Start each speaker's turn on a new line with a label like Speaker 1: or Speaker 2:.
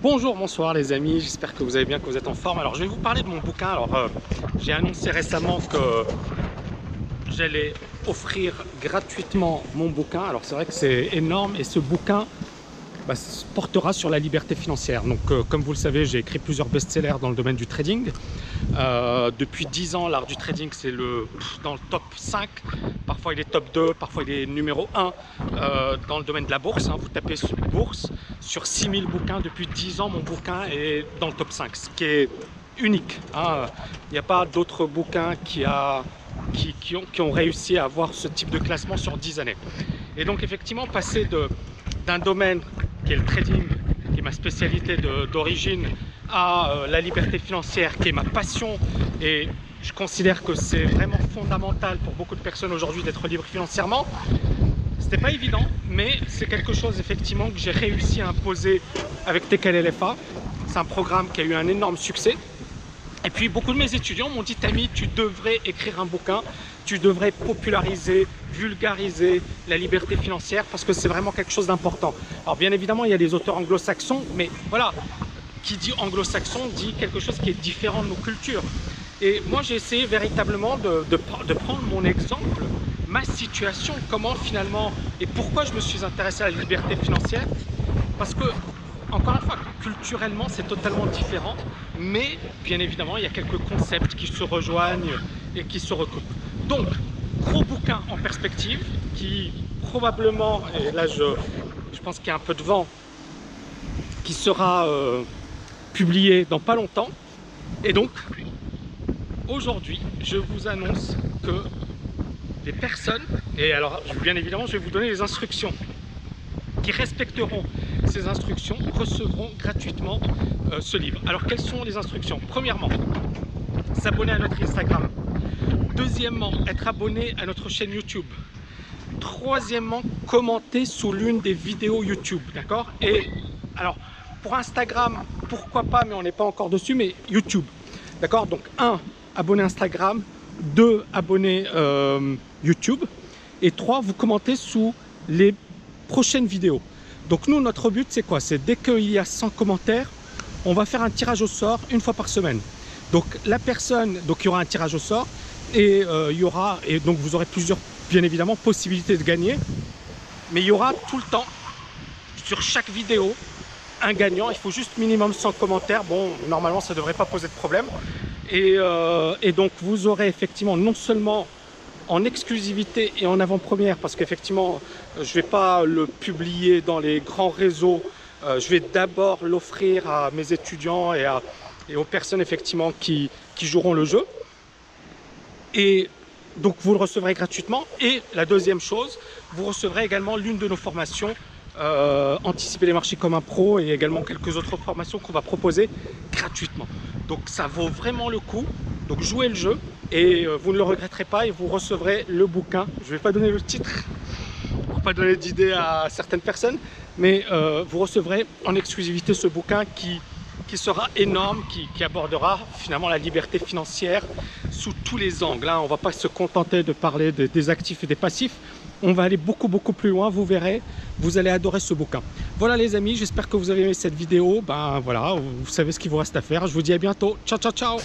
Speaker 1: Bonjour, bonsoir les amis, j'espère que vous allez bien, que vous êtes en forme. Alors je vais vous parler de mon bouquin. Alors j'ai annoncé récemment que j'allais offrir gratuitement mon bouquin. Alors c'est vrai que c'est énorme et ce bouquin portera sur la liberté financière. Donc comme vous le savez, j'ai écrit plusieurs best-sellers dans le domaine du trading. Depuis 10 ans, l'art du trading, c'est dans le top 5. Parfois il est top 2, parfois il est numéro 1 dans le domaine de la bourse. Vous tapez sur bourse, sur 6000 bouquins, depuis 10 ans, mon bouquin est dans le top 5, ce qui est unique. Il n'y a pas d'autres bouquins qui ont réussi à avoir ce type de classement sur 10 années. Et donc effectivement, passer d'un domaine qui est le trading, qui est ma spécialité d'origine, à la liberté financière, qui est ma passion, et je considère que c'est vraiment fondamental pour beaucoup de personnes aujourd'hui d'être libre financièrement. C'était pas évident, mais c'est quelque chose effectivement que j'ai réussi à imposer avec TKLFA. C'est un programme qui a eu un énorme succès. Et puis beaucoup de mes étudiants m'ont dit: Tammy, tu devrais écrire un bouquin, tu devrais populariser, vulgariser la liberté financière parce que c'est vraiment quelque chose d'important. Alors bien évidemment, il y a des auteurs anglo-saxons, mais voilà, qui dit anglo-saxon dit quelque chose qui est différent de nos cultures. Et moi j'ai essayé véritablement de prendre mon exemple, ma situation, comment finalement et pourquoi je me suis intéressé à la liberté financière. Parce que, encore une fois, culturellement c'est totalement différent, mais bien évidemment il y a quelques concepts qui se rejoignent et qui se recoupent. Donc, gros bouquin en perspective qui probablement, et là je pense qu'il y a un peu de vent, qui sera publié dans pas longtemps. Et donc, aujourd'hui, je vous annonce que les personnes, et alors bien évidemment je vais vous donner les instructions, qui respecteront ces instructions recevront gratuitement ce livre. Alors quelles sont les instructions? Premièrement, s'abonner à notre Instagram. Deuxièmement, être abonné à notre chaîne YouTube. Troisièmement, commenter sous l'une des vidéos YouTube, d'accord? Et alors, pour Instagram, pourquoi pas, mais on n'est pas encore dessus, mais YouTube, d'accord? Donc 1, abonner Instagram, 2, abonner YouTube, et 3, vous commentez sous les prochaines vidéos. Donc nous, notre but c'est quoi? C'est dès qu'il y a 100 commentaires, on va faire un tirage au sort une fois par semaine. Donc la personne, donc il y aura un tirage au sort et donc vous aurez plusieurs, bien évidemment, possibilités de gagner, mais il y aura tout le temps sur chaque vidéo un gagnant. Il faut juste minimum 100 commentaires. Bon, normalement ça ne devrait pas poser de problème. Et donc vous aurez effectivement non seulement en exclusivité et en avant-première, parce qu'effectivement je ne vais pas le publier dans les grands réseaux, je vais d'abord l'offrir à mes étudiants et aux personnes effectivement qui joueront le jeu, et donc vous le recevrez gratuitement. Et la deuxième chose, vous recevrez également l'une de nos formations, anticiper les marchés comme un pro, et également quelques autres formations qu'on va proposer gratuitement. Donc ça vaut vraiment le coup. Donc jouez le jeu et vous ne le regretterez pas, et vous recevrez le bouquin. Je ne vais pas donner le titre pour pas donner d'idées à certaines personnes, mais vous recevrez en exclusivité ce bouquin qui sera énorme, qui abordera finalement la liberté financière sous tous les angles. On ne va pas se contenter de parler des actifs et des passifs. On va aller beaucoup plus loin, vous verrez, vous allez adorer ce bouquin. Voilà les amis, j'espère que vous avez aimé cette vidéo. Ben voilà, vous savez ce qu'il vous reste à faire. Je vous dis à bientôt. Ciao, ciao, ciao.